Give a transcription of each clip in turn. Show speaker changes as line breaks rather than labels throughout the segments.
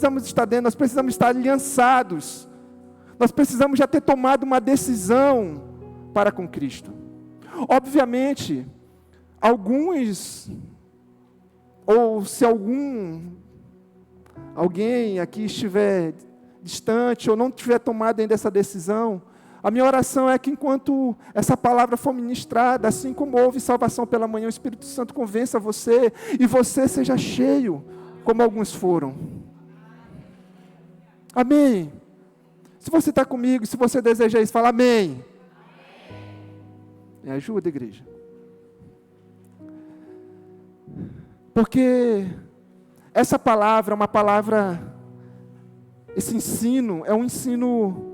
precisamos estar dentro, nós precisamos estar aliançados. Nós precisamos já ter tomado uma decisão para com Cristo. Obviamente, alguns, ou se alguém aqui estiver distante, ou não tiver tomado ainda essa decisão, a minha oração é que enquanto essa palavra for ministrada, assim como houve salvação pela manhã, o Espírito Santo convença você, e você seja cheio, como alguns foram. Amém? Se você está comigo, se você deseja isso, fala amém. Me ajuda, igreja. Porque essa palavra é uma palavra, esse ensino é um ensino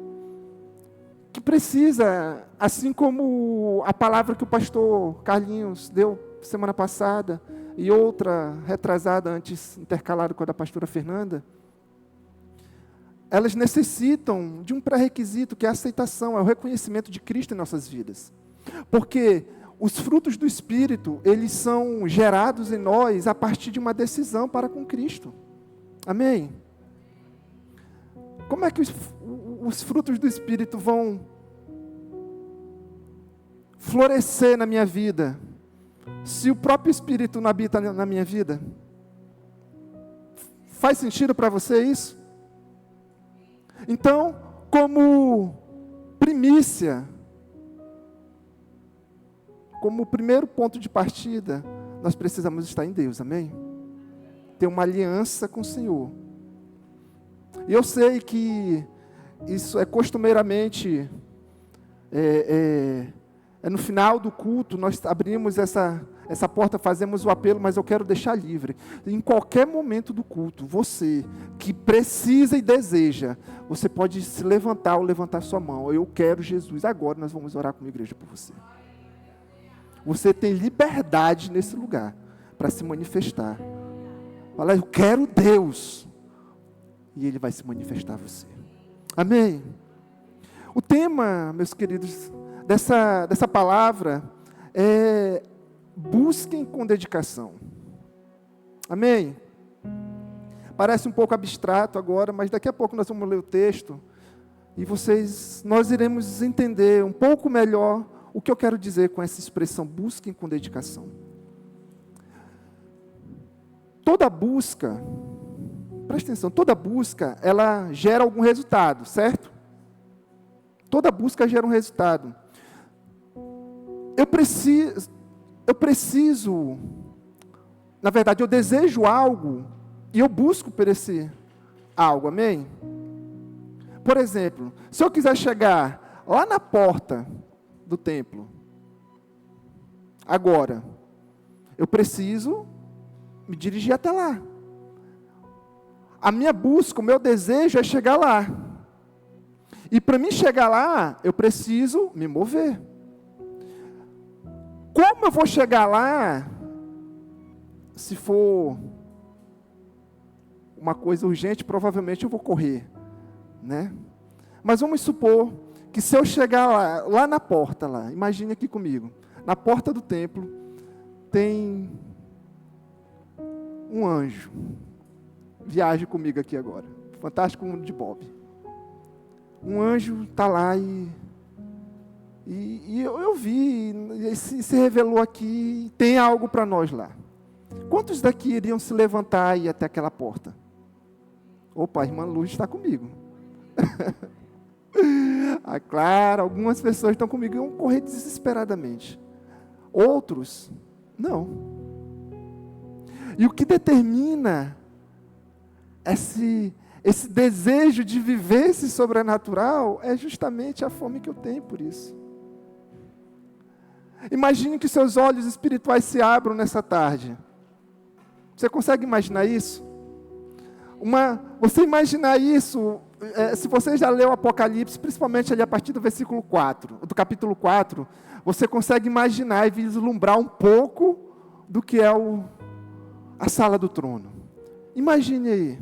que precisa, assim como a palavra que o pastor Carlinhos deu semana passada, e outra retrasada antes, intercalada com a da pastora Fernanda, elas necessitam de um pré-requisito, que é a aceitação, é o reconhecimento de Cristo em nossas vidas. Porque os frutos do Espírito, eles são gerados em nós a partir de uma decisão para com Cristo. Amém? Como é que os frutos do Espírito vão florescer na minha vida, se o próprio Espírito não habita na minha vida? Faz sentido para você isso? Então, como primícia, como primeiro ponto de partida, nós precisamos estar em Deus, amém? Ter uma aliança com o Senhor. E eu sei que isso é costumeiramente, no final do culto, nós abrimos essa porta, fazemos o apelo, mas eu quero deixar livre. Em qualquer momento do culto, você que precisa e deseja, você pode se levantar ou levantar sua mão. Eu quero Jesus. Agora nós vamos orar como igreja por você. Você tem liberdade nesse lugar para se manifestar. Fala, eu quero Deus. E Ele vai se manifestar a você. Amém? O tema, meus queridos, dessa palavra é: busquem com dedicação. Amém? Parece um pouco abstrato agora, mas daqui a pouco nós vamos ler o texto e nós iremos entender um pouco melhor o que eu quero dizer com essa expressão, busquem com dedicação. Toda busca, presta atenção, toda busca, ela gera algum resultado, certo? Toda busca gera um resultado. Eu preciso, na verdade, eu desejo algo e eu busco por esse algo, amém? Por exemplo, se eu quiser chegar lá na porta do templo, agora, eu preciso me dirigir até lá. A minha busca, o meu desejo é chegar lá. E para mim chegar lá, eu preciso me mover. Como eu vou chegar lá, se for uma coisa urgente, provavelmente eu vou correr, né? Mas vamos supor que se eu chegar lá na porta, imagine aqui comigo, na porta do templo, tem um anjo. Viaje comigo aqui agora. Fantástico Mundo de Bob. Um anjo está lá e eu vi, se revelou aqui, tem algo para nós lá. Quantos daqui iriam se levantar e ir até aquela porta? Opa, a irmã Luz está comigo. Ah, claro, algumas pessoas estão comigo e vão correr desesperadamente. Outros, não. E o que determina esse desejo de viver esse sobrenatural é justamente a fome que eu tenho por isso. Imagine que seus olhos espirituais se abram nessa tarde. Você consegue imaginar isso? Você imaginar isso, se você já leu o Apocalipse, principalmente ali a partir do versículo 4, do capítulo 4, você consegue imaginar e vislumbrar um pouco do que é a sala do trono. Imagine aí.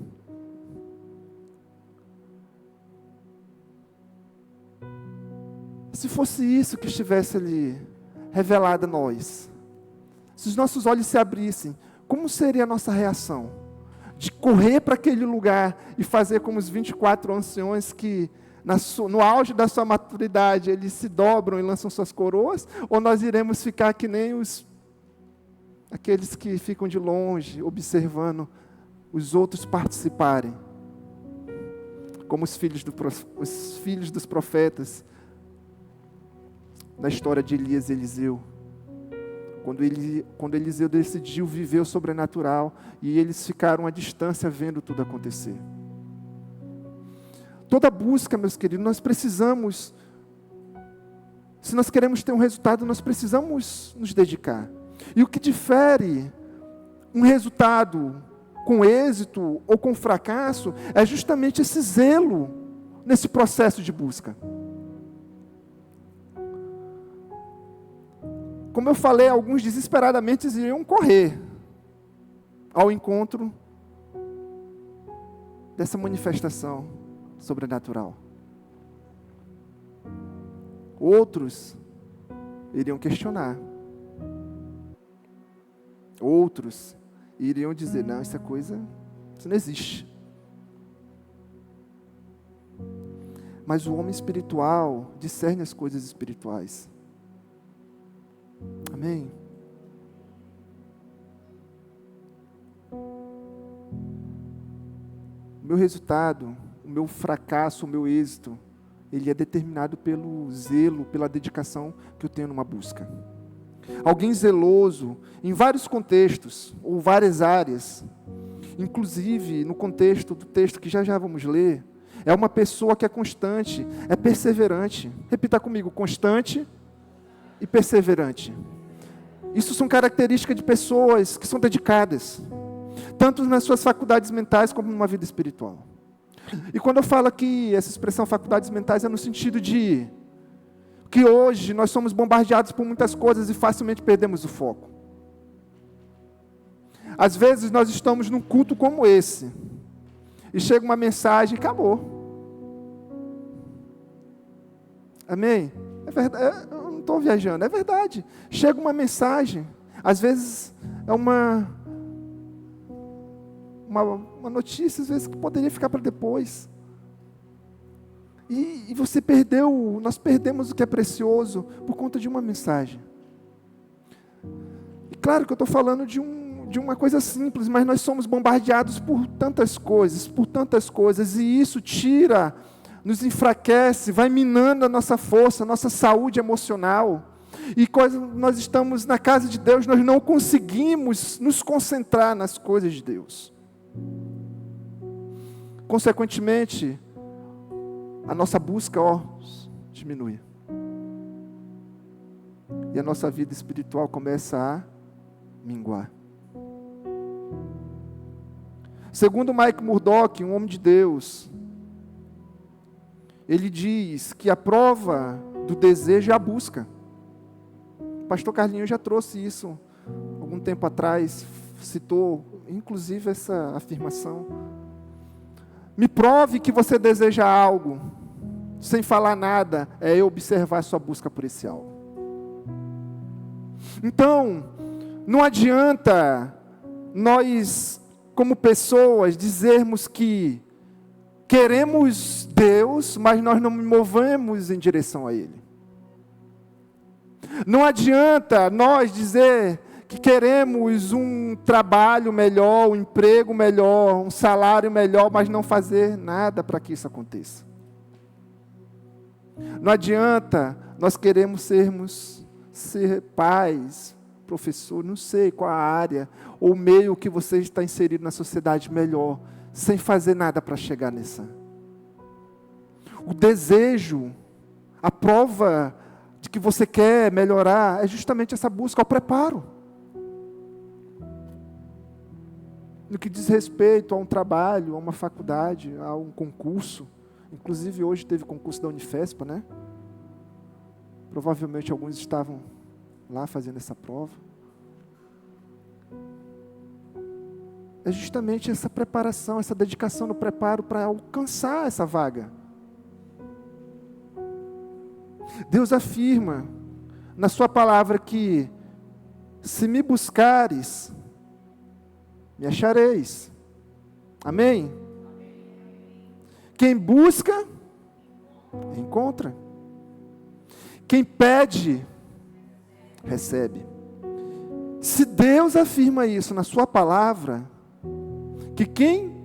Se fosse isso que estivesse ali, revelado a nós, se os nossos olhos se abrissem, como seria a nossa reação? de correr para aquele lugar e fazer como os 24 anciões que, no auge da sua maturidade, eles se dobram e lançam suas coroas? Ou nós iremos ficar que nem aqueles que ficam de longe, observando os outros participarem? Como os filhos dos profetas, na história de Elias e Eliseu. Quando Eliseu decidiu viver o sobrenatural, e eles ficaram à distância vendo tudo acontecer. Toda busca, meus queridos, nós precisamos, se nós queremos ter um resultado, nós precisamos nos dedicar. E o que difere um resultado com êxito ou com fracasso é justamente esse zelo nesse processo de busca. Como eu falei, alguns desesperadamente iriam correr ao encontro dessa manifestação sobrenatural. Outros iriam questionar. Outros iriam dizer, não, isso não existe. Mas o homem espiritual discerne as coisas espirituais. Amém? O meu resultado, o meu fracasso, o meu êxito, ele é determinado pelo zelo, pela dedicação que eu tenho numa busca. Alguém zeloso, em vários contextos, ou várias áreas, inclusive no contexto do texto que já vamos ler, é uma pessoa que é constante, é perseverante. Repita comigo, constante e perseverante. Isso são características de pessoas que são dedicadas, tanto nas suas faculdades mentais como numa vida espiritual. E quando eu falo aqui, essa expressão faculdades mentais é no sentido de que hoje nós somos bombardeados por muitas coisas e facilmente perdemos o foco. Às vezes nós estamos num culto como esse, e chega uma mensagem e acabou. Amém? É verdade, eu não estou viajando, é verdade. Chega uma mensagem, às vezes é uma notícia, às vezes que poderia ficar para depois. E você perdeu, nós perdemos o que é precioso por conta de uma mensagem. E claro que eu estou falando de uma coisa simples, mas nós somos bombardeados por tantas coisas, e isso tira, nos enfraquece, vai minando a nossa força, a nossa saúde emocional. E quando nós estamos na casa de Deus, nós não conseguimos nos concentrar nas coisas de Deus. Consequentemente, a nossa busca, diminui. E a nossa vida espiritual começa a minguar. Segundo Mike Murdock, um homem de Deus, ele diz que a prova do desejo é a busca. O pastor Carlinhos já trouxe isso algum tempo atrás, citou inclusive essa afirmação. Me prove que você deseja algo, sem falar nada, é eu observar a sua busca por esse algo. Então, não adianta nós, como pessoas, dizermos que queremos Deus, mas nós não nos movemos em direção a Ele. Não adianta nós dizer que queremos um trabalho melhor, um emprego melhor, um salário melhor, mas não fazer nada para que isso aconteça. Não adianta nós queremos ser pais, professor, não sei qual a área, ou meio que você está inserido na sociedade melhor, sem fazer nada para chegar nessa. O desejo, a prova de que você quer melhorar, é justamente essa busca, o preparo. No que diz respeito a um trabalho, a uma faculdade, a um concurso. Inclusive hoje teve concurso da Unifespa, né? Provavelmente alguns estavam lá fazendo essa prova. É justamente essa preparação, essa dedicação no preparo para alcançar essa vaga. Deus afirma na sua palavra que se me buscares, me achareis. Amém? Quem busca, encontra. Quem pede, recebe. Se Deus afirma isso na sua palavra, que quem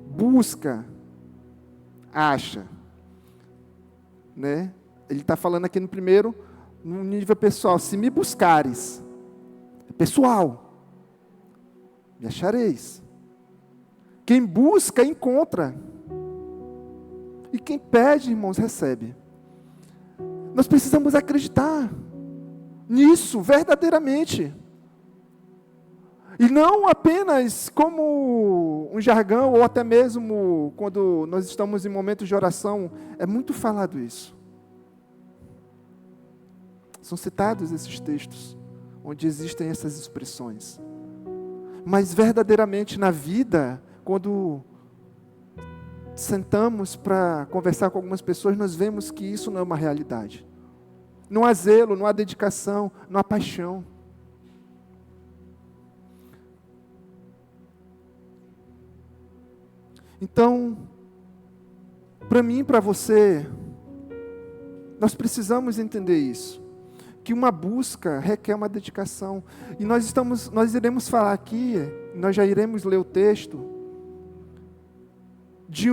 busca, acha, né? Ele está falando aqui no nível pessoal, se me buscares, pessoal, me achareis. Quem busca, encontra. E quem pede, irmãos, recebe. Nós precisamos acreditar nisso verdadeiramente. E não apenas como um jargão, ou até mesmo quando nós estamos em momentos de oração, é muito falado isso. São citados esses textos, onde existem essas expressões. Mas verdadeiramente na vida, quando sentamos para conversar com algumas pessoas, nós vemos que isso não é uma realidade. Não há zelo, não há dedicação, não há paixão. Então, para mim e para você, nós precisamos entender isso. Que uma busca requer uma dedicação. E nós iremos falar aqui, nós já iremos ler o texto, de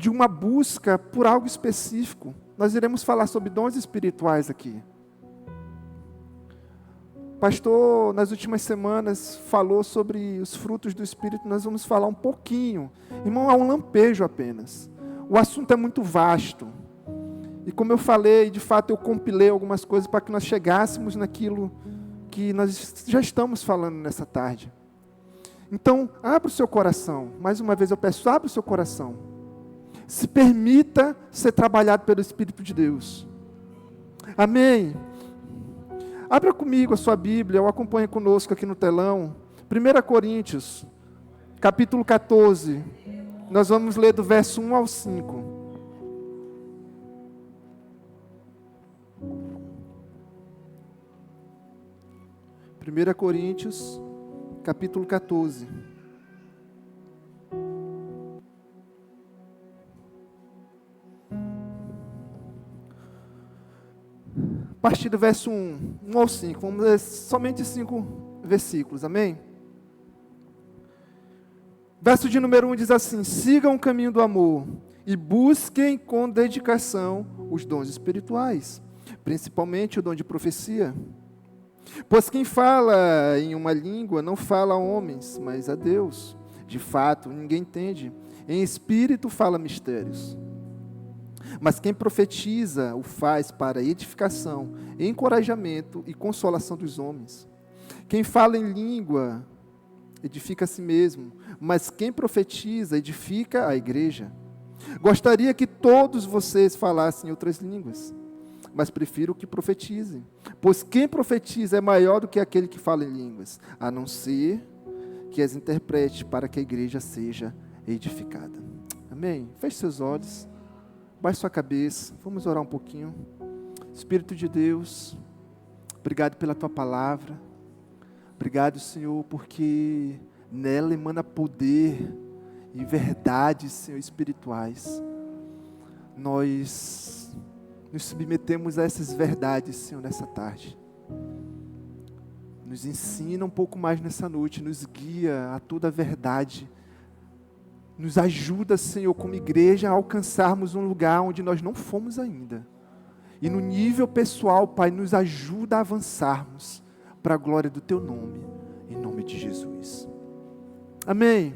uma busca por algo específico. Nós iremos falar sobre dons espirituais aqui. O pastor, nas últimas semanas, falou sobre os frutos do Espírito. Nós vamos falar um pouquinho. Irmão, há um lampejo apenas. O assunto é muito vasto. E como eu falei, de fato eu compilei algumas coisas para que nós chegássemos naquilo que nós já estamos falando nessa tarde. Então, abra o seu coração. Mais uma vez eu peço, abra o seu coração. Se permita ser trabalhado pelo Espírito de Deus. Amém? Abra comigo a sua Bíblia, ou acompanhe conosco aqui no telão. 1 Coríntios, capítulo 14. Nós vamos ler do verso 1 ao 5. 1 Coríntios, capítulo 14. A partir do verso 1 ao 5, vamos ler somente 5 versículos, amém? Verso de número 1 diz assim: sigam o caminho do amor e busquem com dedicação os dons espirituais, principalmente o dom de profecia. Pois quem fala em uma língua não fala a homens, mas a Deus. De fato, ninguém entende. Em espírito fala mistérios. Mas quem profetiza o faz para edificação, encorajamento e consolação dos homens. Quem fala em língua edifica a si mesmo, mas quem profetiza edifica a igreja. Gostaria que todos vocês falassem outras línguas, mas prefiro que profetizem, pois quem profetiza é maior do que aquele que fala em línguas, a não ser que as interprete para que a igreja seja edificada. Amém? Feche seus olhos, baixe sua cabeça, vamos orar um pouquinho. Espírito de Deus, obrigado pela tua palavra, obrigado, Senhor, porque nela emana poder e verdades, Senhor, espirituais. Nós nos submetemos a essas verdades, Senhor, nessa tarde. Nos ensina um pouco mais nessa noite, nos guia a toda a verdade. Nos ajuda, Senhor, como igreja, a alcançarmos um lugar onde nós não fomos ainda. E no nível pessoal, Pai, nos ajuda a avançarmos para a glória do Teu nome, em nome de Jesus. Amém.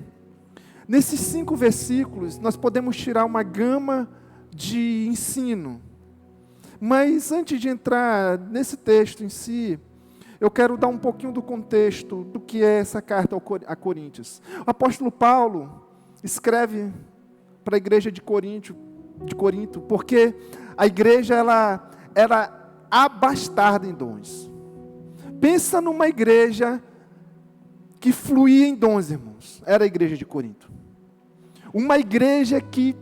Nesses 5 versículos, nós podemos tirar uma gama de ensino. Mas antes de entrar nesse texto em si, eu quero dar um pouquinho do contexto do que é essa carta a Coríntios. O apóstolo Paulo escreve para a igreja de Corinto, porque a igreja ela era abastada em dons. Pensa numa igreja que fluía em dons, irmãos. Era a igreja de Corinto. Uma igreja que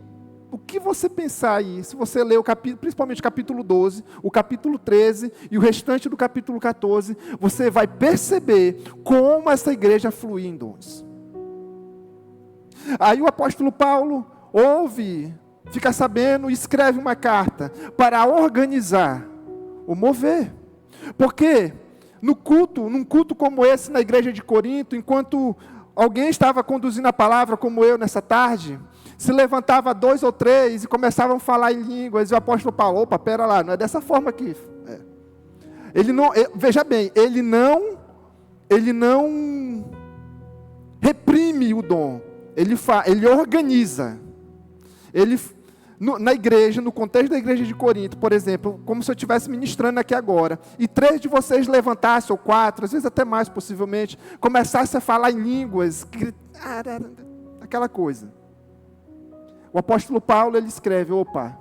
O que você pensar aí, se você ler o capítulo, principalmente o capítulo 12, o capítulo 13 e o restante do capítulo 14, você vai perceber como essa igreja flui em dons. Aí o apóstolo Paulo ouve, fica sabendo e escreve uma carta para organizar o mover. Porque num culto como esse na igreja de Corinto, enquanto alguém estava conduzindo a palavra, como eu nessa tarde, se levantava 2 ou 3 e começavam a falar em línguas, e o apóstolo Paulo, opa, pera lá, não é dessa forma aqui. Ele não, veja bem, ele não reprime o dom, ele organiza. Na igreja, no contexto da igreja de Corinto, por exemplo, como se eu estivesse ministrando aqui agora, e 3 de vocês levantassem, ou 4, às vezes até mais possivelmente, começassem a falar em línguas, aquela coisa. O apóstolo Paulo, ele escreve, opa,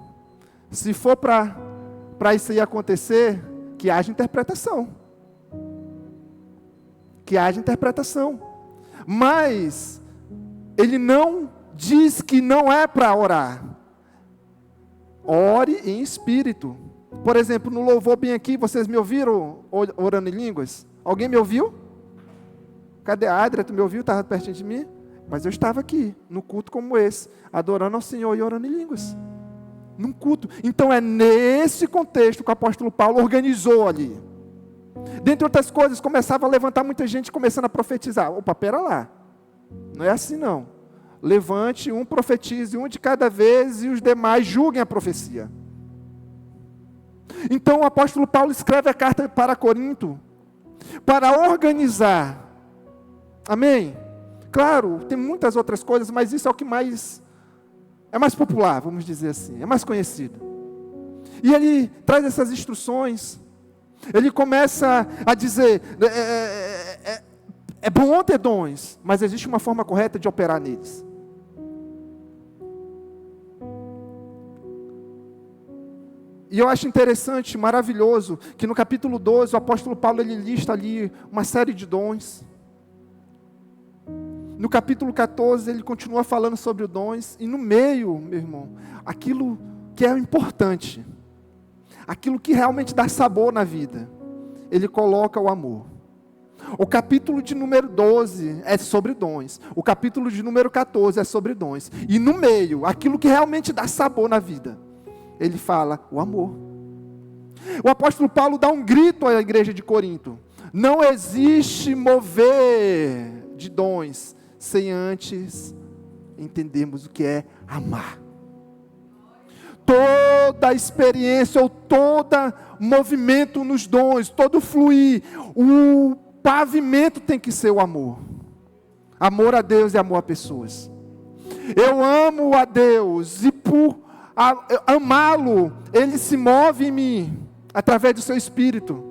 se for para isso aí acontecer, que haja interpretação. Que haja interpretação. Mas, ele não diz que não é para orar. Ore em espírito. Por exemplo, no louvor bem aqui, vocês me ouviram orando em línguas? Alguém me ouviu? Cadê a Adria? Tu me ouviu? Estava pertinho de mim? Mas eu estava aqui, num culto como esse, adorando ao Senhor e orando em línguas. Num culto. Então é nesse contexto que o apóstolo Paulo organizou ali. Dentre outras coisas, começava a levantar muita gente começando a profetizar. Opa, pera lá. Não é assim não. Levante, um profetize, um de cada vez, e os demais julguem a profecia. Então o apóstolo Paulo escreve a carta para Corinto, para organizar. Amém? Claro, tem muitas outras coisas, mas isso é o que é mais popular, vamos dizer assim, é mais conhecido. E ele traz essas instruções, ele começa a dizer, é bom ter dons, mas existe uma forma correta de operar neles. E eu acho interessante, maravilhoso, que no capítulo 12, o apóstolo Paulo, ele lista ali uma série de dons. No capítulo 14, ele continua falando sobre os dons, e no meio, meu irmão, aquilo que é importante, aquilo que realmente dá sabor na vida, ele coloca o amor. O capítulo de número 12 é sobre dons, o capítulo de número 14 é sobre dons, e no meio, aquilo que realmente dá sabor na vida, ele fala o amor. O apóstolo Paulo dá um grito à igreja de Corinto: não existe mover de dons sem antes entendermos o que é amar. Toda experiência ou todo movimento nos dons, todo fluir, o pavimento tem que ser o amor. Amor a Deus e amor a pessoas. Eu amo a Deus e por amá-lo, Ele se move em mim, através do seu Espírito.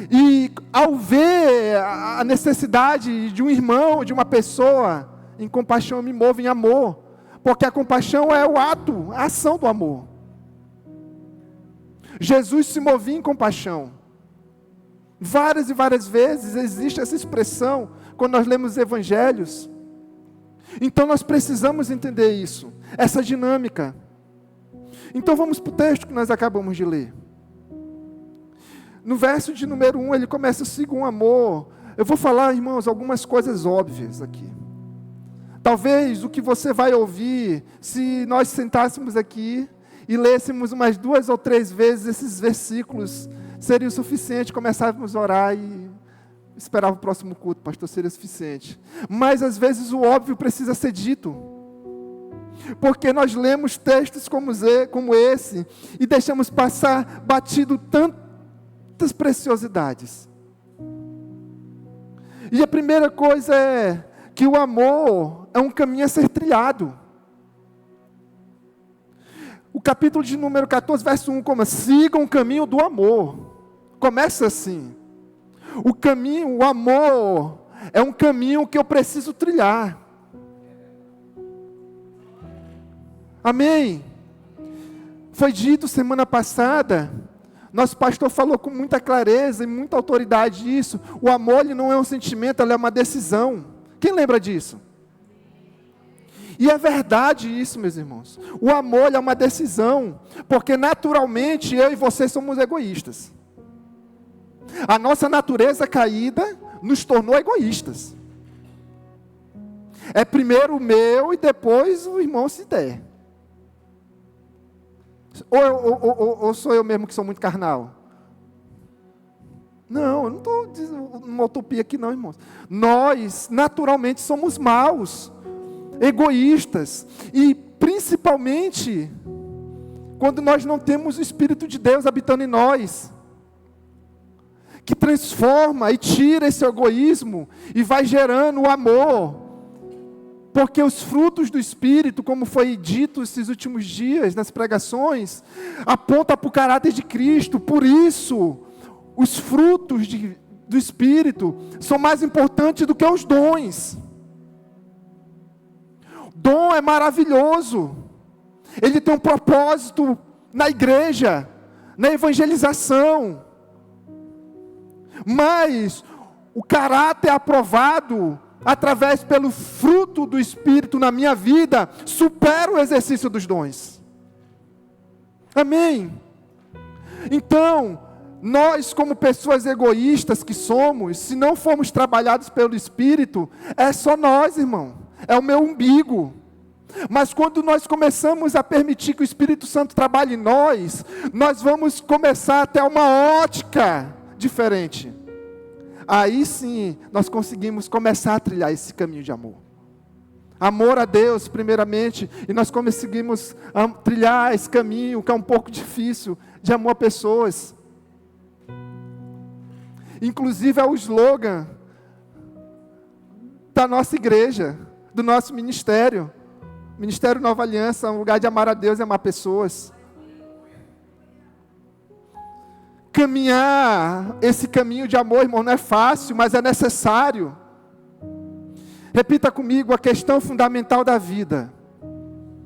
E ao ver a necessidade de um irmão, de uma pessoa, em compaixão eu me movo em amor, porque a compaixão é o ato, a ação do amor. Jesus se movia em compaixão. Várias e várias vezes existe essa expressão, quando nós lemos os evangelhos. Então nós precisamos entender isso, essa dinâmica. Então vamos para o texto que nós acabamos de ler. No verso de número 1, ele começa: sigam o amor. Eu vou falar, irmãos, algumas coisas óbvias aqui. Talvez o que você vai ouvir, se nós sentássemos aqui e lêssemos umas 2 ou 3 vezes esses versículos, seria o suficiente, começávamos a orar e esperava o próximo culto, pastor, seria suficiente. Mas às vezes o óbvio precisa ser dito. Porque nós lemos textos como esse e deixamos passar batido tantas preciosidades. E a primeira coisa é que o amor é um caminho a ser trilhado. O capítulo de número 14, verso 1, como sigam o caminho do amor. Começa assim. O amor é um caminho que eu preciso trilhar. Amém? Foi dito semana passada, nosso pastor falou com muita clareza e muita autoridade isso. O amor, ele não é um sentimento, ele é uma decisão. Quem lembra disso? E é verdade isso, meus irmãos. O amor é uma decisão, porque naturalmente eu e você somos egoístas. A nossa natureza caída nos tornou egoístas. É primeiro o meu e depois o irmão se der. Ou sou eu mesmo que sou muito carnal? Não, eu não estou dizendo uma utopia aqui não, irmãos. Nós, naturalmente, somos maus, egoístas. E, principalmente, quando nós não temos o Espírito de Deus habitando em nós, que transforma e tira esse egoísmo e vai gerando o amor. Porque os frutos do Espírito, como foi dito esses últimos dias nas pregações, apontam para o caráter de Cristo. Por isso, os frutos do Espírito são mais importantes do que os dons. Dom é maravilhoso. Ele tem um propósito na igreja, na evangelização. Mas o caráter aprovado através pelo fruto do Espírito na minha vida, supera o exercício dos dons. Amém? Então, nós como pessoas egoístas que somos, se não formos trabalhados pelo Espírito, é só nós, irmão. É o meu umbigo. Mas quando nós começamos a permitir que o Espírito Santo trabalhe em nós, nós vamos começar a ter uma ótica diferente. Aí sim, nós conseguimos começar a trilhar esse caminho de amor. Amor a Deus, primeiramente, e nós conseguimos trilhar esse caminho, que é um pouco difícil, de amor a pessoas. Inclusive é o slogan da nossa igreja, do nosso ministério. Ministério Nova Aliança, um lugar de amar a Deus e amar pessoas. Caminhar esse caminho de amor, irmão, não é fácil, mas é necessário. Repita comigo a questão fundamental da vida.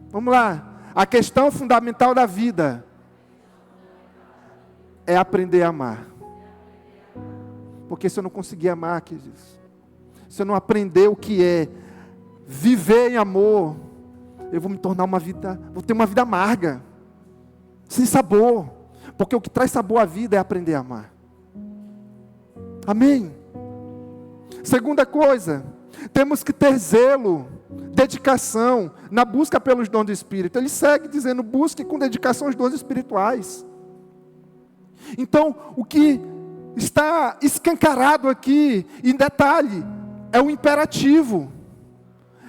Vamos lá. A questão fundamental da vida é aprender a amar. Porque se eu não conseguir amar, queridos, se eu não aprender o que é viver em amor, eu vou me tornar vou ter uma vida amarga, sem sabor. Porque o que traz sabor à vida é aprender a amar. Amém? Segunda coisa, temos que ter zelo, dedicação, na busca pelos dons do Espírito. Ele segue dizendo, busque com dedicação os dons espirituais. Então, o que está escancarado aqui, em detalhe, é o imperativo.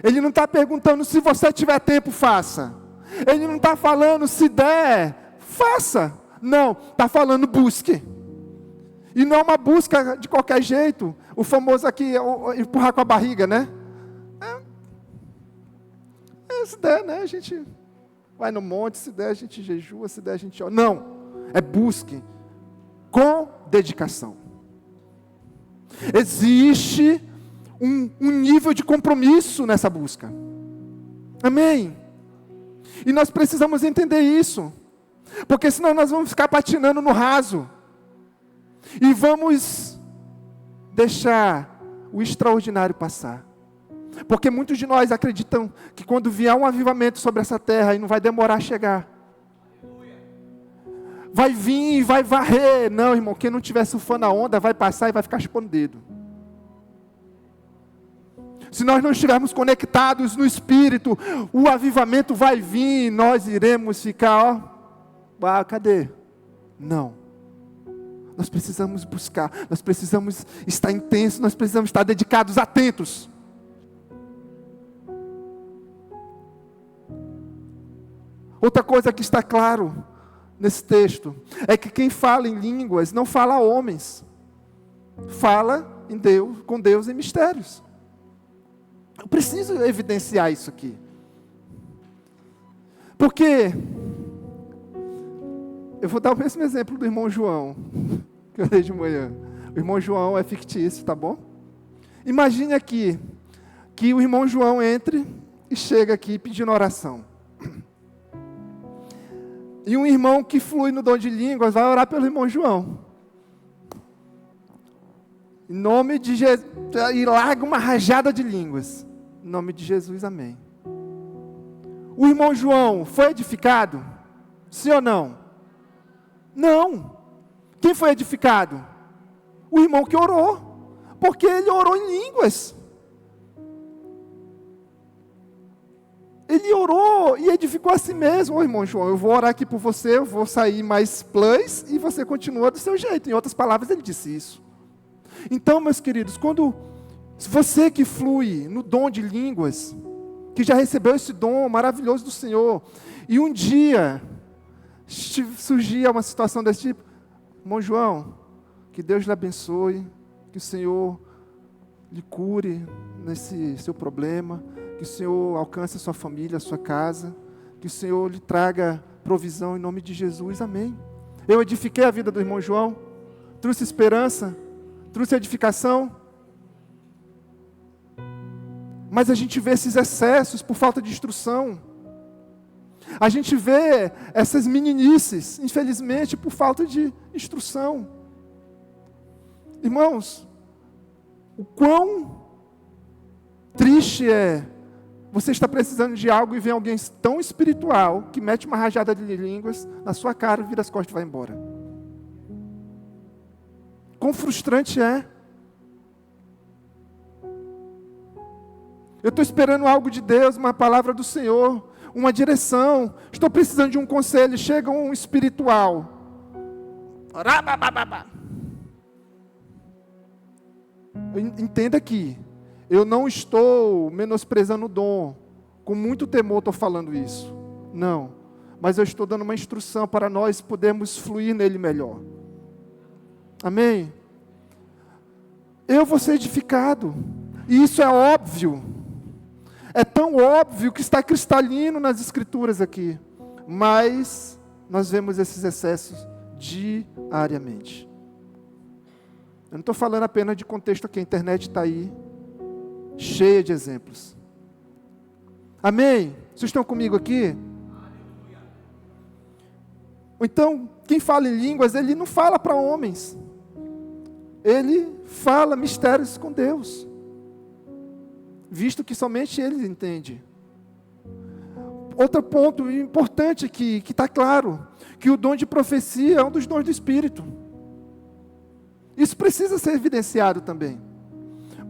Ele não está perguntando, se você tiver tempo, faça. Ele não está falando, se der, faça. Não, está falando busque. E não é uma busca de qualquer jeito. O famoso aqui, empurrar com a barriga, né? Se der, né? A gente vai no monte, se der a gente jejua, se der a gente ora. Não, é busque com dedicação. Existe um nível de compromisso nessa busca. Amém? E nós precisamos entender isso. Porque senão nós vamos ficar patinando no raso. E vamos deixar o extraordinário passar. Porque muitos de nós acreditam que quando vier um avivamento sobre essa terra, e não vai demorar a chegar. Vai vir e vai varrer. Não, irmão, quem não estiver surfando a onda, vai passar e vai ficar chupando o dedo. Se nós não estivermos conectados no Espírito, o avivamento vai vir e nós iremos ficar, cadê? Não. Nós precisamos buscar, nós precisamos estar intensos, nós precisamos estar dedicados, atentos. Outra coisa que está claro nesse texto é que quem fala em línguas não fala a homens, fala em Deus, com Deus em mistérios. Eu preciso evidenciar isso aqui, porque eu vou dar o mesmo exemplo do irmão João, que eu dei de manhã. O irmão João é fictício, tá bom? Imagine aqui, que o irmão João entre e chega aqui pedindo oração. E um irmão que flui no dom de línguas vai orar pelo irmão João. Em nome de Jesus, e larga uma rajada de línguas. Em nome de Jesus, amém. O irmão João foi edificado? Sim ou não? Não. Quem foi edificado? O irmão que orou, porque ele orou em línguas. Ele orou e edificou a si mesmo. Ô irmão João, eu vou orar aqui por você, eu vou sair mais plus e você continua do seu jeito. Em outras palavras, ele disse isso. Então, meus queridos, quando você que flui no dom de línguas, que já recebeu esse dom maravilhoso do Senhor, e um dia surgia uma situação desse tipo, irmão João, que Deus lhe abençoe, que o Senhor lhe cure nesse seu problema, que o Senhor alcance a sua família, a sua casa, que o Senhor lhe traga provisão em nome de Jesus, amém. Eu edifiquei a vida do irmão João, trouxe esperança, trouxe edificação, mas a gente vê esses excessos por falta de instrução, a gente vê essas meninices, infelizmente, por falta de instrução. Irmãos, o quão triste é você estar precisando de algo e vem alguém tão espiritual que mete uma rajada de línguas na sua cara, vira as costas e vai embora. Quão frustrante é. Eu estou esperando algo de Deus, uma palavra do Senhor, uma direção. Estou precisando de um conselho. Chega um espiritual. Entenda aqui. Eu não estou menosprezando o dom. Com muito temor estou falando isso. Não. Mas eu estou dando uma instrução para nós podermos fluir nele melhor. Amém? Eu vou ser edificado. E isso é óbvio. É tão óbvio que está cristalino nas Escrituras aqui. Mas nós vemos esses excessos diariamente. Eu não estou falando apenas de contexto aqui. A internet está aí, cheia de exemplos. Amém? Vocês estão comigo aqui? Então, quem fala em línguas, ele não fala para homens. Ele fala mistérios com Deus, visto que somente Ele entende. Outro ponto importante aqui, que está claro, que o dom de profecia é um dos dons do Espírito. Isso precisa ser evidenciado também.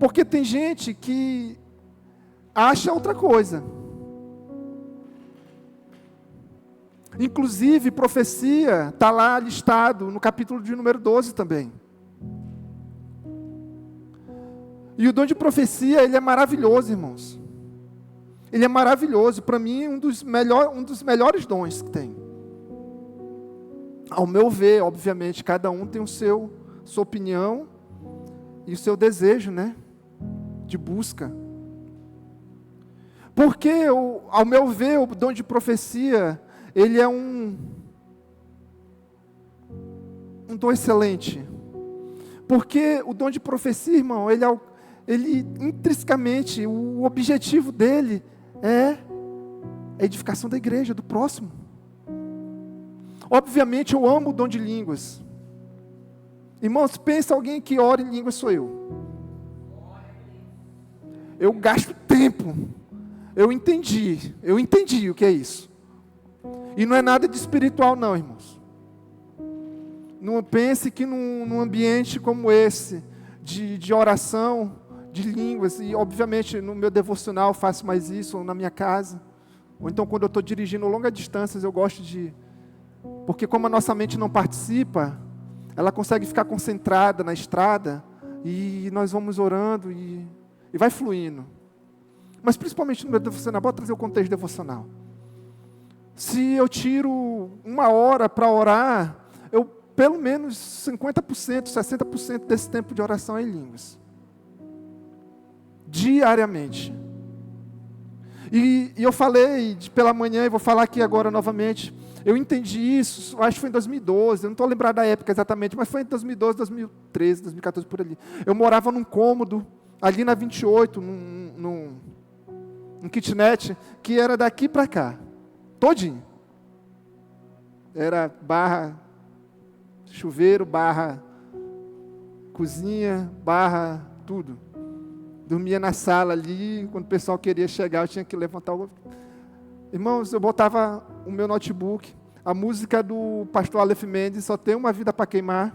Porque tem gente que acha outra coisa. Inclusive, profecia está lá listado no capítulo de número 12 também. E o dom de profecia, ele é maravilhoso, irmãos. Ele é maravilhoso. Para mim, um dos melhores dons que tem. Ao meu ver, obviamente, cada um tem sua opinião e o seu desejo, né? De busca. Porque, ao meu ver, o dom de profecia, ele é um dom excelente. Porque o dom de profecia, irmão, ele intrinsecamente, o objetivo dele é a edificação da igreja, do próximo. Obviamente eu amo o dom de línguas. Irmãos, pensa alguém que ora em línguas, sou eu. Eu gasto tempo. Eu entendi o que é isso. E não é nada de espiritual não, irmãos. Não pense que num ambiente como esse, de oração, de línguas, e obviamente no meu devocional eu faço mais isso, ou na minha casa, ou então quando eu estou dirigindo longas distâncias, eu gosto porque como a nossa mente não participa, ela consegue ficar concentrada na estrada, e nós vamos orando, e vai fluindo. Mas principalmente no meu devocional, bora trazer o contexto devocional. Se eu tiro 1 hora para orar, pelo menos 50%, 60% desse tempo de oração é em línguas. Diariamente. E eu falei pela manhã, e vou falar aqui agora novamente, eu entendi isso, acho que foi em 2012, eu não estou lembrado da época exatamente, mas foi em 2012, 2013, 2014, por ali. Eu morava num cômodo, ali na 28, num kitnet, que era daqui para cá, todinho. Era barra chuveiro, barra cozinha, barra tudo. Dormia na sala ali, quando o pessoal queria chegar, eu tinha que levantar o... Irmãos, eu botava o meu notebook, a música do pastor Aleph Mendes, Só Tem Uma Vida para Queimar.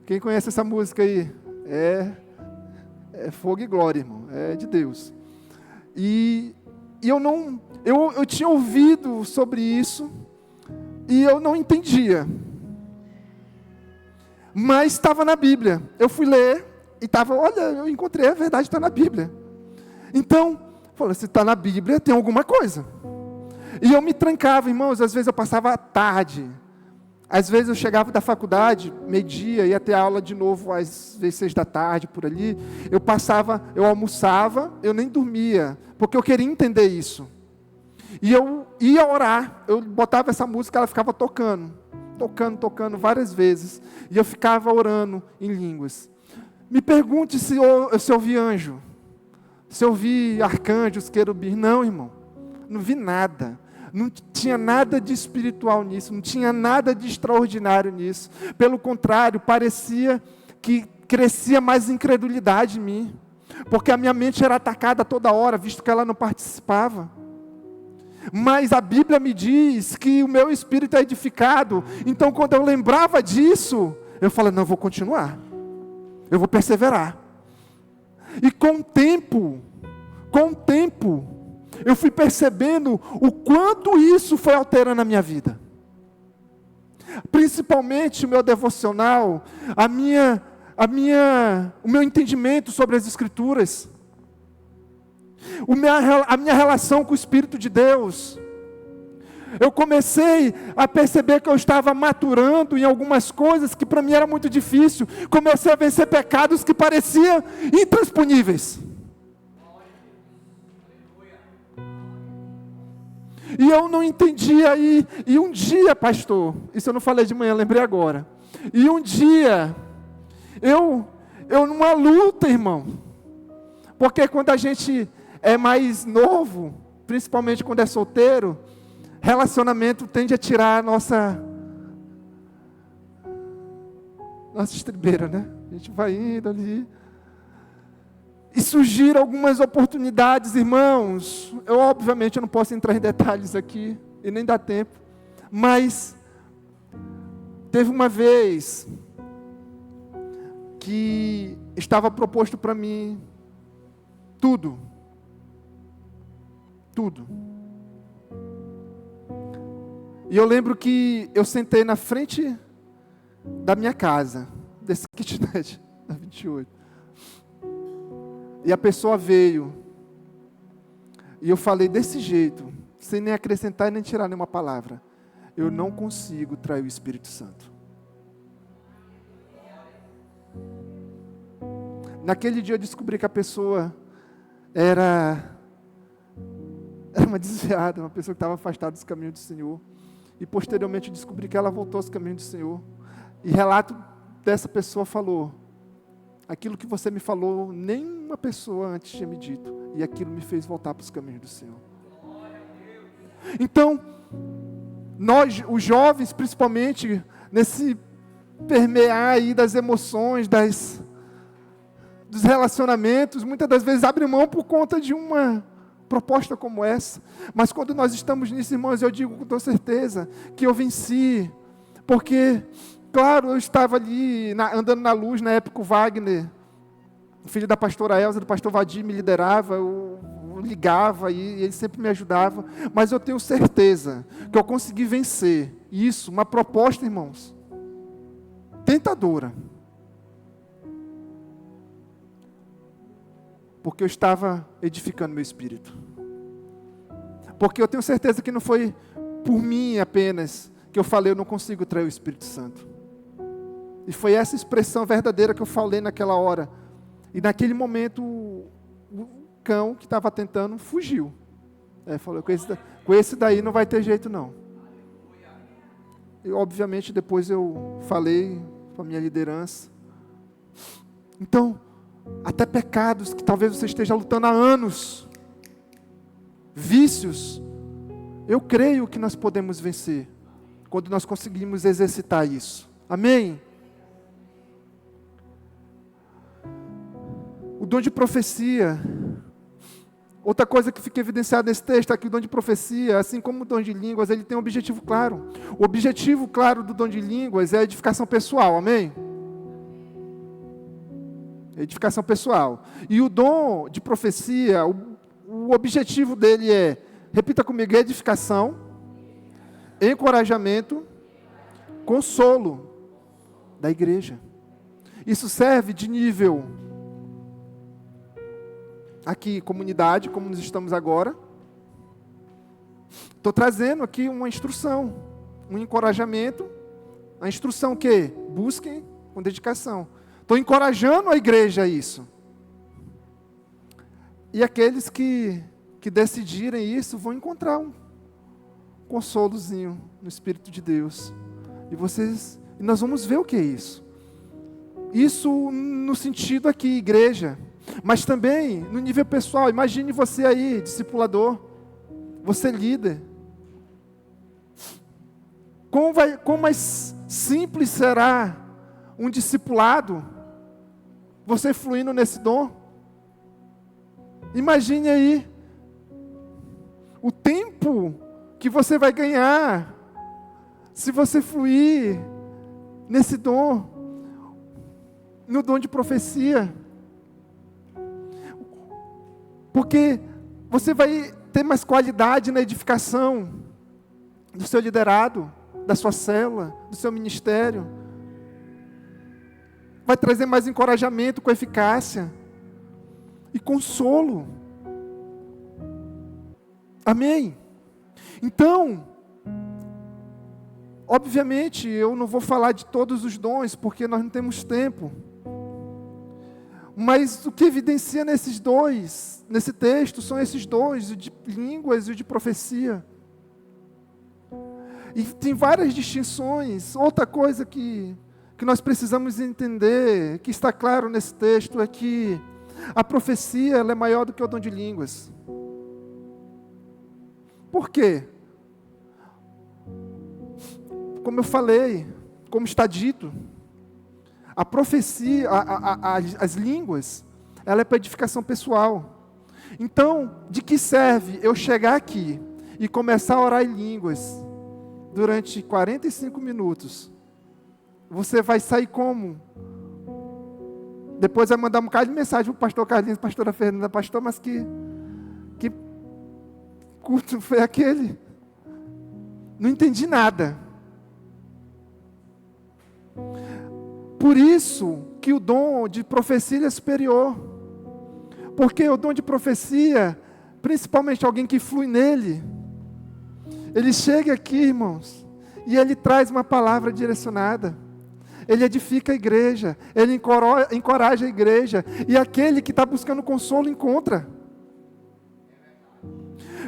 Quem conhece essa música aí? É fogo e glória, irmão, é de Deus. E eu tinha ouvido sobre isso, e eu não entendia. Mas estava na Bíblia. Eu fui ler, e estava, olha, eu encontrei, a verdade está na Bíblia. Então, falei, se está na Bíblia, tem alguma coisa. E eu me trancava, irmãos, às vezes eu passava a tarde. Às vezes eu chegava da faculdade, meio-dia, ia ter aula de novo às vezes 6 da tarde, por ali. Eu almoçava, eu nem dormia, porque eu queria entender isso. E eu ia orar, eu botava essa música, ela ficava tocando várias vezes. E eu ficava orando em línguas. Me pergunte se eu vi anjo, se eu vi arcanjos, querubins. Não, irmão, não vi nada. Não tinha nada de espiritual nisso, não tinha nada de extraordinário nisso. Pelo contrário, parecia que crescia mais incredulidade em mim, porque a minha mente era atacada toda hora, visto que ela não participava. Mas a Bíblia me diz que o meu espírito é edificado. Então, quando eu lembrava disso, eu falei, não, eu vou continuar, eu vou perseverar. E com o tempo, eu fui percebendo o quanto isso foi alterando a minha vida. Principalmente o meu devocional, o meu entendimento sobre as Escrituras, a minha relação com o Espírito de Deus. Eu comecei a perceber que eu estava maturando em algumas coisas que para mim era muito difícil. Comecei a vencer pecados que pareciam intransponíveis. E eu não entendia, e um dia, pastor, isso eu não falei de manhã, lembrei agora. E um dia, eu numa luta, irmão, porque quando a gente é mais novo, principalmente quando é solteiro, relacionamento tende a tirar a nossa estribeira, né? A gente vai indo ali. E surgiram algumas oportunidades, irmãos. Obviamente, eu não posso entrar em detalhes aqui, e nem dá tempo. Mas, teve uma vez, que estava proposto para mim, tudo. E eu lembro que eu sentei na frente da minha casa, desse kitnet, da 28. E a pessoa veio, e eu falei desse jeito, sem nem acrescentar e nem tirar nenhuma palavra: eu não consigo trair o Espírito Santo. Naquele dia eu descobri que a pessoa era uma desviada, uma pessoa que estava afastada dos caminhos do Senhor. E posteriormente eu descobri que ela voltou aos caminhos do Senhor. E relato dessa pessoa falou: aquilo que você me falou, nenhuma pessoa antes tinha me dito. E aquilo me fez voltar para os caminhos do Senhor. Então, nós, os jovens, principalmente, nesse permear aí das emoções, dos relacionamentos, muitas das vezes abre mão por conta de uma proposta como essa. Mas quando nós estamos nisso, irmãos, eu digo com toda certeza que eu venci. Porque, claro, eu estava ali andando na luz, na época o Wagner, o filho da pastora Elza, do pastor Vadir, me liderava, eu ligava e ele sempre me ajudava. Mas eu tenho certeza que eu consegui vencer isso, uma proposta, irmãos, tentadora. Porque eu estava edificando meu espírito. Porque eu tenho certeza que não foi por mim apenas que eu falei, eu não consigo trair o Espírito Santo. E foi essa expressão verdadeira que eu falei naquela hora. E naquele momento, o cão que estava tentando fugiu. Falou, com esse daí não vai ter jeito não. E obviamente depois eu falei com a minha liderança. Então, até pecados que talvez você esteja lutando há anos, vícios, eu creio que nós podemos vencer, quando nós conseguimos exercitar isso. Amém? O dom de profecia, Outra coisa que fica evidenciada nesse texto é que o dom de profecia, assim como o dom de línguas, ele tem um objetivo claro. O objetivo claro do dom de línguas é a edificação pessoal, amém? Edificação pessoal. E o dom de profecia, o objetivo dele é, repita comigo, edificação, encorajamento, consolo da igreja. Isso serve de nível aqui, comunidade, como nós estamos agora. Estou trazendo aqui uma instrução, um encorajamento. A instrução que? Busquem com dedicação. Estou encorajando a igreja a isso. E aqueles que decidirem isso vão encontrar um consolozinho no Espírito de Deus. E nós vamos ver o que é isso. Isso no sentido aqui, igreja. Mas também no nível pessoal. Imagine você aí, discipulador. Você líder. Como mais simples será um discipulado? Você fluindo nesse dom? Imagine aí o tempo que você vai ganhar se você fluir nesse dom, no dom de profecia. Porque você vai ter mais qualidade na edificação do seu liderado, da sua célula, do seu ministério. Vai trazer mais encorajamento com eficácia e consolo. Amém? Então, obviamente, eu não vou falar de todos os dons, porque nós não temos tempo. Mas o que evidencia nesses dois, nesse texto, são esses dois, o de línguas e o de profecia. E tem várias distinções. Outra coisa que nós precisamos entender, que está claro nesse texto, é que a profecia ela é maior do que o dom de línguas. Por quê? Como eu falei, como está dito, a profecia, as línguas, ela é para edificação pessoal. Então, de que serve eu chegar aqui e começar a orar em línguas durante 45 minutos? Você vai sair como? Depois vai mandar um bocado de mensagem para o pastor Carlinhos, pastora Fernanda, pastor, mas que culto foi aquele? Não entendi nada. Por isso que o dom de profecia é superior. Porque o dom de profecia, principalmente alguém que flui nele, ele chega aqui, irmãos, e ele traz uma palavra direcionada. Ele edifica a igreja, ele encoraja a igreja, e aquele que está buscando consolo encontra.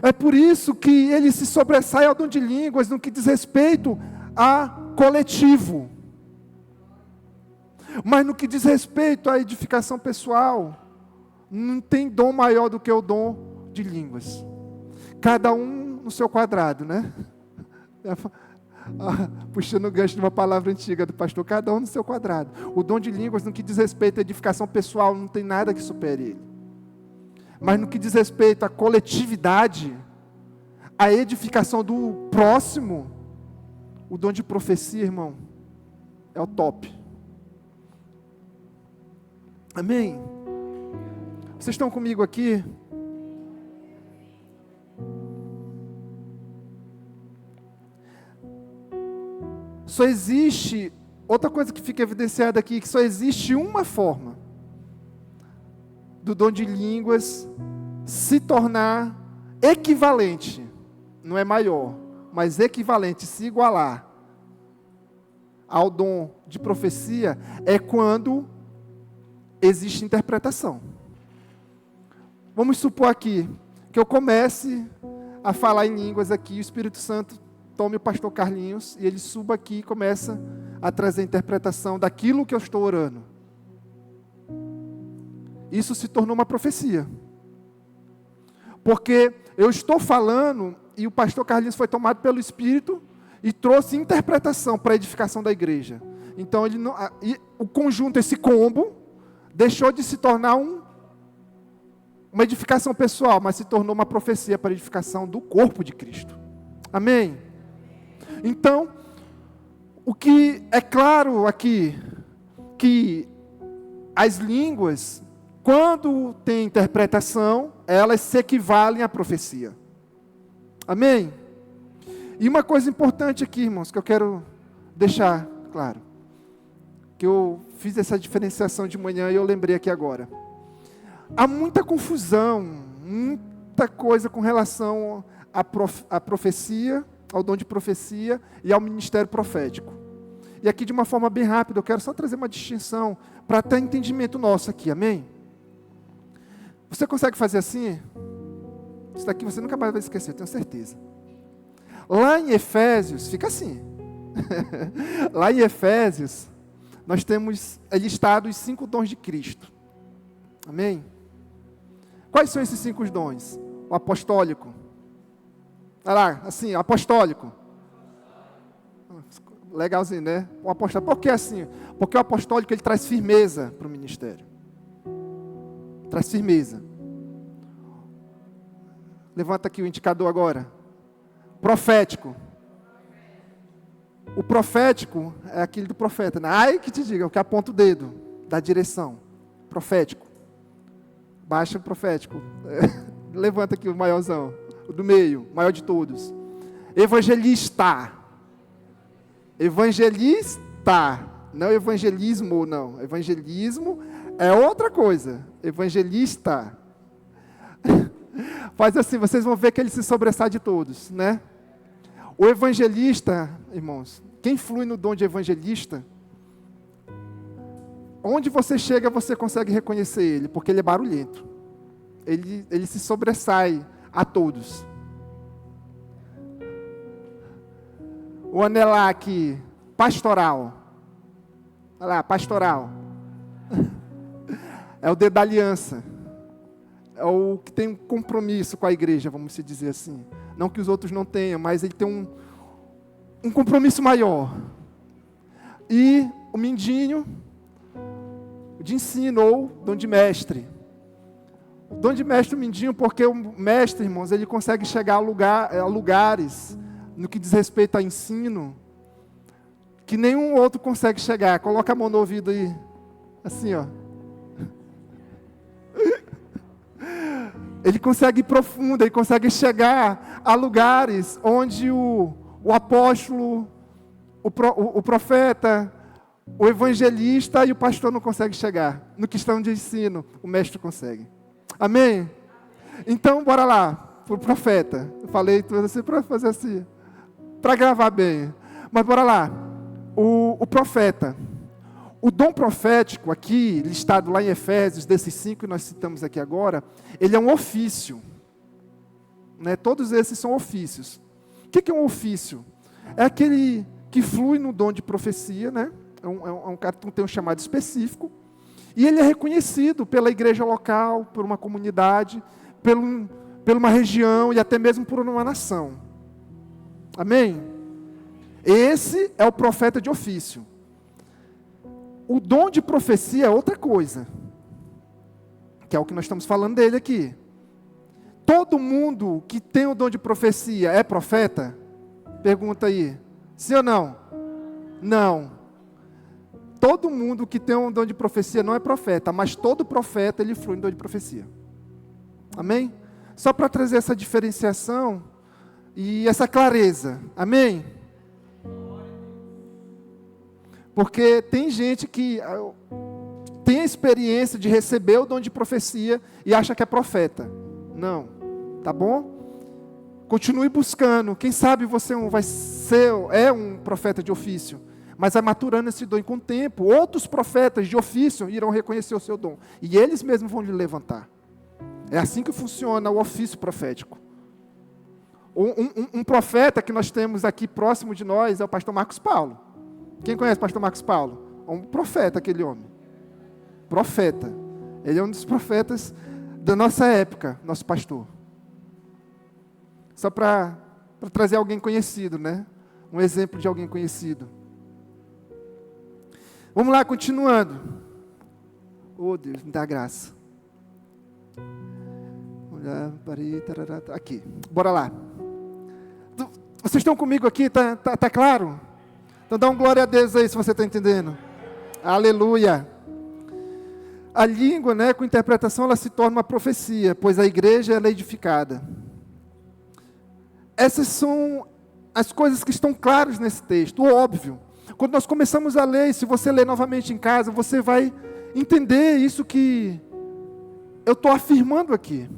É por isso que ele se sobressai ao dom de línguas no que diz respeito a coletivo. Mas no que diz respeito à edificação pessoal, não tem dom maior do que o dom de línguas. Cada um no seu quadrado, né? Puxando o gancho de uma palavra antiga do pastor, cada um no seu quadrado. O dom de línguas, no que diz respeito à edificação pessoal, não tem nada que supere ele. Mas no que diz respeito à coletividade, à edificação do próximo, o dom de profecia, irmão, é o top. Amém? Vocês estão comigo aqui? Só existe, outra coisa que fica evidenciada aqui, que só existe uma forma do dom de línguas se tornar equivalente, não é maior, mas equivalente, se igualar ao dom de profecia, é quando existe interpretação. Vamos supor aqui, que eu comece a falar em línguas aqui, o Espírito Santo tome o pastor Carlinhos, e ele suba aqui e começa a trazer a interpretação daquilo que eu estou orando. Isso se tornou uma profecia. Porque eu estou falando, e o pastor Carlinhos foi tomado pelo Espírito, e trouxe interpretação para a edificação da igreja. Então, o conjunto, esse combo, deixou de se tornar uma edificação pessoal, mas se tornou uma profecia para a edificação do corpo de Cristo. Amém? Então, o que é claro aqui, que as línguas, quando tem interpretação, elas se equivalem à profecia. Amém? E uma coisa importante aqui, irmãos, que eu quero deixar claro, que eu fiz essa diferenciação de manhã e eu lembrei aqui agora. Há muita confusão, muita coisa com relação à profecia, ao dom de profecia e ao ministério profético. E aqui de uma forma bem rápida, eu quero só trazer uma distinção para ter entendimento nosso aqui, amém? Você consegue fazer assim? Isso daqui você nunca mais vai esquecer, eu tenho certeza. Lá em Efésios, fica assim. Lá em Efésios, nós temos listados os 5 dons de Cristo. Amém? Quais são esses 5 dons? O apostólico. Olha lá, assim, apostólico. Legalzinho, né? O apostólico. Por que assim? Porque o apostólico, ele traz firmeza para o ministério. Traz firmeza. Levanta aqui o indicador agora. Profético. O profético é aquele do profeta, né? Ai que te diga, o que aponta o dedo, da direção. Profético. Baixa o profético. Levanta aqui o maiorzão. O do meio, maior de todos. Evangelista. Evangelista. Não evangelismo, não. Evangelismo é outra coisa. Evangelista. Faz assim, vocês vão ver que ele se sobressai de todos, né? O evangelista, irmãos, quem flui no dom de evangelista, onde você chega, você consegue reconhecer ele, porque ele é barulhento. Ele se sobressai a todos. O anelar aqui, pastoral. Olha lá, pastoral. É o dedo da aliança. É o que tem um compromisso com a igreja, vamos se dizer assim. Não que os outros não tenham, mas ele tem um compromisso maior. E o mindinho de ensino ou dom de mestre. O dom de mestre, o mindinho, porque o mestre, irmãos, ele consegue chegar a lugares, no que diz respeito a ensino, que nenhum outro consegue chegar. Coloca a mão no ouvido aí, assim, ó. Ele consegue ir profundo, ele consegue chegar a lugares onde o apóstolo, o profeta, o evangelista e o pastor não conseguem chegar. No questão de ensino, o mestre consegue. Amém? Então, bora lá, para o profeta. Eu falei tudo assim para fazer assim, para gravar bem. Mas bora lá. O profeta. O dom profético aqui, listado lá em Efésios, desses 5 que nós citamos aqui agora, ele é um ofício. Né? Todos esses são ofícios. O que é um ofício? É aquele que flui no dom de profecia, né? É um cara que tem um chamado específico, e ele é reconhecido pela igreja local, por uma comunidade, por uma região e até mesmo por uma nação. Amém? Esse é o profeta de ofício. O dom de profecia é outra coisa, que é o que nós estamos falando dele aqui. Todo mundo que tem o dom de profecia é profeta? Pergunta aí. Sim ou não? Não. Todo mundo que tem um dom de profecia não é profeta, mas todo profeta ele flui no dom de profecia. Amém? Só para trazer essa diferenciação e essa clareza. Amém? Porque tem gente que tem a experiência de receber o dom de profecia e acha que é profeta. Não. Tá bom? Continue buscando. Quem sabe você é um profeta de ofício. Mas vai maturando esse dom. E com o tempo, outros profetas de ofício irão reconhecer o seu dom. E eles mesmos vão lhe levantar. É assim que funciona o ofício profético. Um profeta que nós temos aqui próximo de nós é o pastor Marcos Paulo. Quem conhece o pastor Marcos Paulo? É um profeta, aquele homem. Profeta. Ele é um dos profetas da nossa época, nosso pastor. Só para trazer alguém conhecido, né? Um exemplo de alguém conhecido. Vamos lá, continuando. Oh, Deus, me dá graça. Aqui, bora lá. Vocês estão comigo aqui? Tá claro? Então dá um glória a Deus aí se você está entendendo. Aleluia. A língua, com interpretação, ela se torna uma profecia, pois a igreja ela é edificada. Essas são as coisas que estão claras nesse texto, o óbvio. Quando nós começamos a ler, se você ler novamente em casa, você vai entender isso que eu estou afirmando aqui.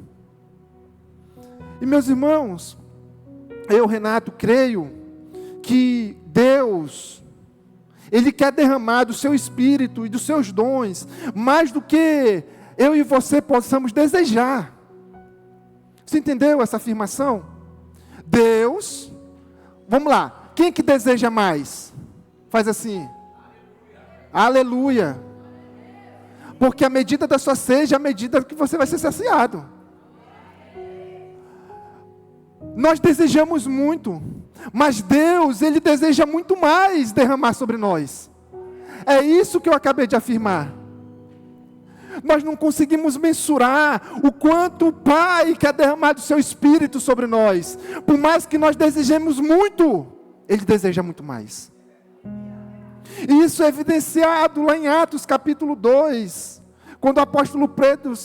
E meus irmãos, eu, Renato, creio que Deus, Ele quer derramar do seu Espírito e dos seus dons, mais do que eu e você possamos desejar. Você entendeu essa afirmação? Deus, vamos lá, quem que deseja mais? Faz assim, aleluia. Porque a medida da sua sede é a medida que você vai ser saciado. Nós desejamos muito, mas Deus, Ele deseja muito mais derramar sobre nós. É isso que eu acabei de afirmar. Nós não conseguimos mensurar o quanto o Pai quer derramar do seu Espírito sobre nós. Por mais que nós desejemos muito, Ele deseja muito mais. E isso é evidenciado lá em Atos capítulo 2, quando o apóstolo Pedro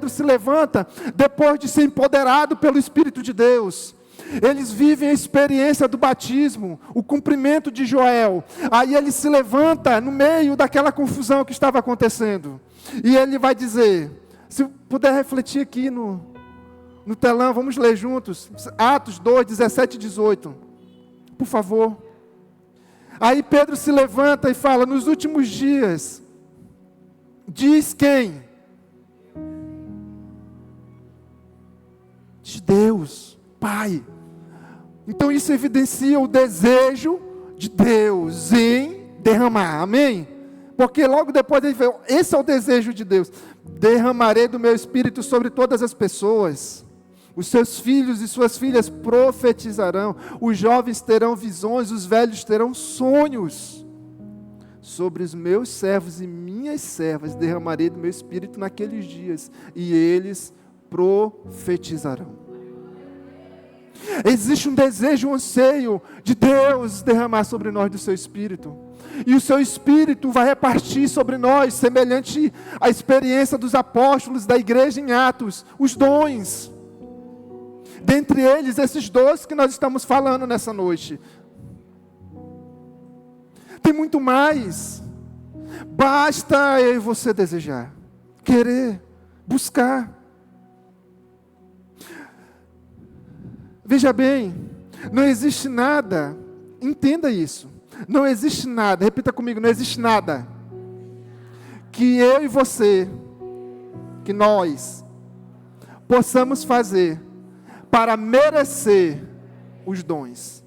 se levanta, depois de ser empoderado pelo Espírito de Deus. Eles vivem a experiência do batismo, o cumprimento de Joel. Aí ele se levanta no meio daquela confusão que estava acontecendo. E ele vai dizer, se puder refletir aqui no telão, vamos ler juntos, Atos 2, 17 e 18, por favor. Aí Pedro se levanta e fala, nos últimos dias, diz quem? De Deus, Pai. Então isso evidencia o desejo de Deus em derramar, amém? Porque logo depois ele fala, esse é o desejo de Deus, derramarei do meu Espírito sobre todas as pessoas, os seus filhos e suas filhas profetizarão, os jovens terão visões, os velhos terão sonhos. Sobre os meus servos e minhas servas derramarei do meu Espírito naqueles dias, e eles profetizarão. Existe um desejo, um anseio de Deus derramar sobre nós do seu Espírito. E o seu Espírito vai repartir sobre nós, semelhante à experiência dos apóstolos da igreja em Atos, os dons. Dentre eles, esses 12 que nós estamos falando nessa noite. Tem muito mais. Basta eu e você desejar, querer, buscar. Veja bem, não existe nada, entenda isso. Não existe nada, repita comigo, não existe nada que eu e você, que nós possamos fazer para merecer os dons.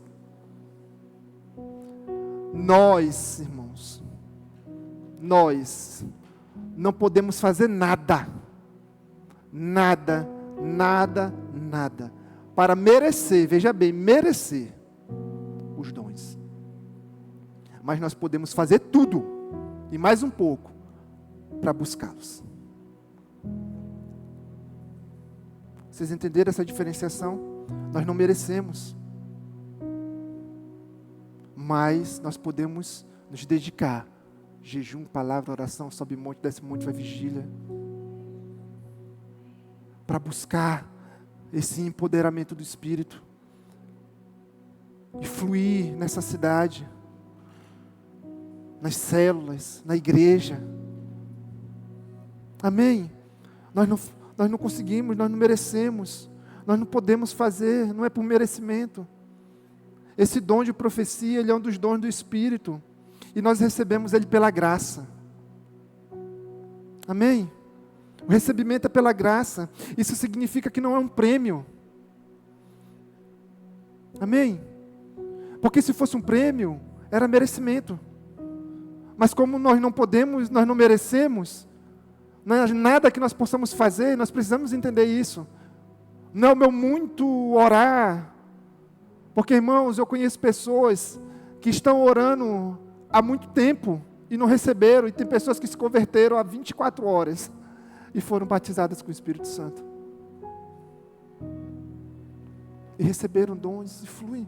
Nós, irmãos, nós não podemos fazer nada para merecer, veja bem, merecer os dons. Mas nós podemos fazer tudo, e mais um pouco, para buscá-los. Vocês entenderam essa diferenciação? Nós não merecemos, mas nós podemos nos dedicar. Jejum, palavra, oração, sobe monte, desce monte, vai vigília. Para buscar esse empoderamento do Espírito. E fluir nessa cidade. Nas células, na igreja. Amém? Nós não conseguimos, nós não merecemos. Nós não podemos fazer, não é por merecimento. Esse dom de profecia, ele é um dos dons do Espírito. E nós recebemos ele pela graça. Amém? O recebimento é pela graça. Isso significa que não é um prêmio. Amém? Porque se fosse um prêmio, era merecimento. Mas como nós não podemos, nós não merecemos, não é nada que nós possamos fazer, nós precisamos entender isso. Não é o meu muito orar. Porque, irmãos, eu conheço pessoas que estão orando há muito tempo e não receberam. E tem pessoas que se converteram há 24 horas e foram batizadas com o Espírito Santo. e receberam dons e fluem.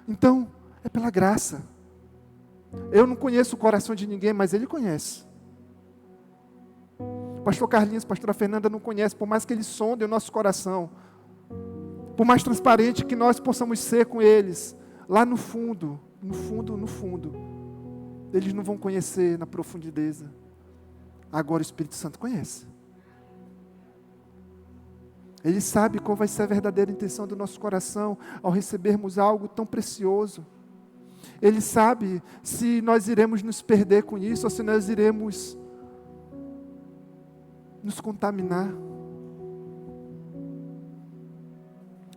Então, é pela graça. Eu não conheço o coração de ninguém, mas Ele conhece. Pastor Carlinhos, pastora Fernanda não conhece, por mais que eles sondem o nosso coração, por mais transparente que nós possamos ser com eles, lá no fundo, eles não vão conhecer na profundeza. Agora o Espírito Santo conhece. Ele sabe qual vai ser a verdadeira intenção do nosso coração ao recebermos algo tão precioso. Ele sabe se nós iremos nos perder com isso ou se nós iremos nos contaminar.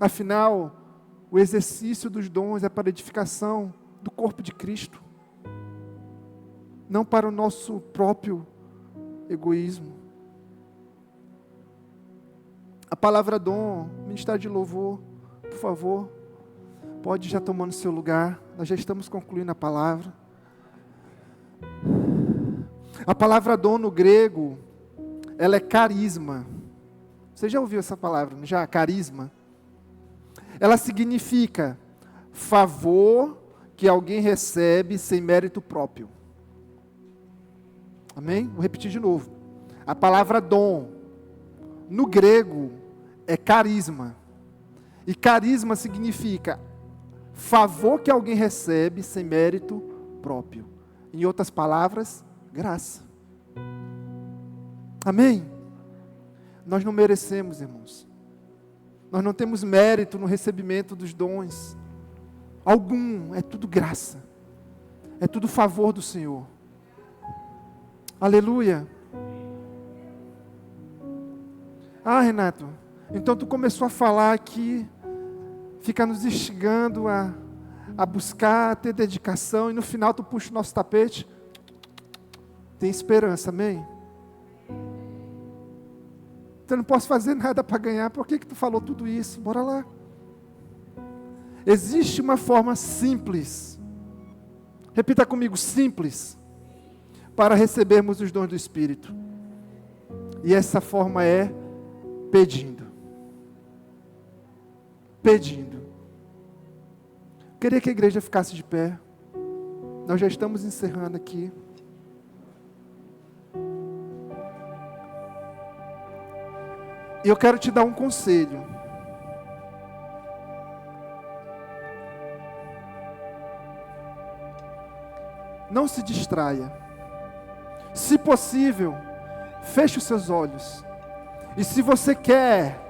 Afinal, o exercício dos dons é para a edificação do corpo de Cristo, não para o nosso próprio egoísmo. A palavra dom, ministério de louvor, por favor, pode já tomando seu lugar, nós já estamos concluindo a palavra. A palavra dom no grego, ela é carisma. Você já ouviu essa palavra, não já? Carisma. Ela significa favor que alguém recebe sem mérito próprio. Amém? Vou repetir de novo. A palavra dom, no grego, é carisma. E carisma significa favor que alguém recebe sem mérito próprio. Em outras palavras, graça. Amém? Nós não merecemos, irmãos. Nós não temos mérito no recebimento dos dons. Algum, é tudo graça. É tudo favor do Senhor. Aleluia. Ah, Renato, então tu começou a falar aqui, fica nos instigando a buscar, a ter dedicação, e no final tu puxa o nosso tapete. Tem esperança, amém? Eu não posso fazer nada para ganhar, por que tu falou tudo isso? Bora lá. Existe uma forma simples, repita comigo, simples, para recebermos os dons do Espírito. E essa forma é pedindo. Pedindo. Queria que a igreja ficasse de pé. Nós já estamos encerrando aqui. E eu quero te dar um conselho. Não se distraia. Se possível, feche os seus olhos. E se você quer,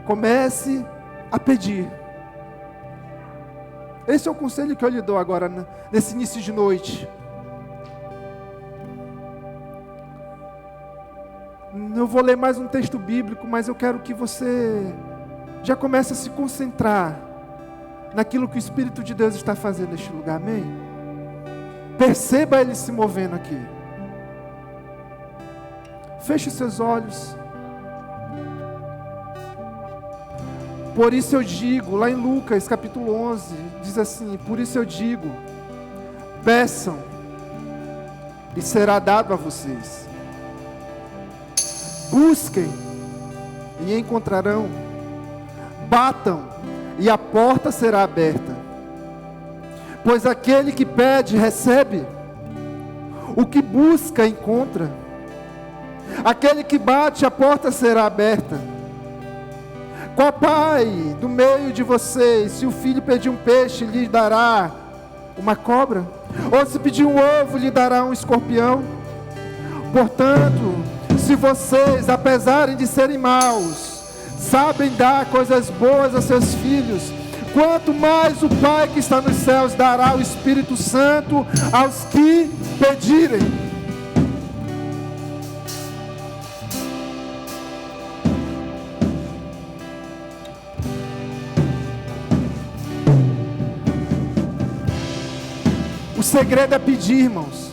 comece a pedir. Esse é o conselho que eu lhe dou agora, nesse início de noite. Eu vou ler mais um texto bíblico, mas eu quero que você já comece a se concentrar naquilo que o Espírito de Deus está fazendo neste lugar, amém? Perceba Ele se movendo aqui. Feche os seus olhos. Por isso eu digo, lá em Lucas capítulo 11, diz assim: por isso eu digo, peçam e será dado a vocês. Busquem e encontrarão. Batam e a porta será aberta. Pois aquele que pede, recebe. O que busca, encontra. Aquele que bate, a porta será aberta. Qual pai do meio de vocês, se o filho pedir um peixe, lhe dará uma cobra? Ou se pedir um ovo, lhe dará um escorpião? Portanto, se vocês, apesar de serem maus, sabem dar coisas boas a seus filhos, quanto mais o Pai que está nos céus dará o Espírito Santo aos que pedirem. O segredo é pedir, irmãos.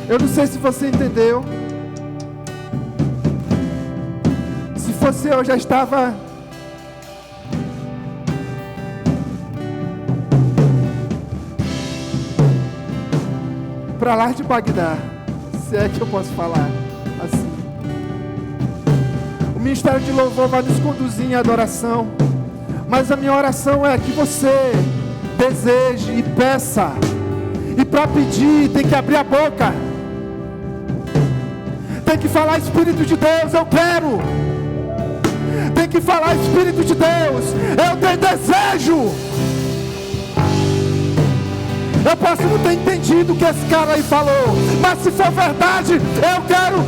Eu não sei se você entendeu. Se fosse eu, já estava para lá de Bagdá, se é que eu posso falar assim. O ministério de louvor vai nos conduzir em adoração. Mas a minha oração é que você deseje e peça. E para pedir tem que abrir a boca. Tem que falar: Espírito de Deus, eu quero. Tem que falar: Espírito de Deus, eu tenho desejo. Eu posso não ter entendido o que esse cara aí falou, mas se for verdade, eu quero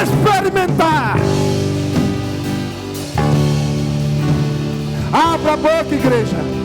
experimentar. Abra a boca, igreja.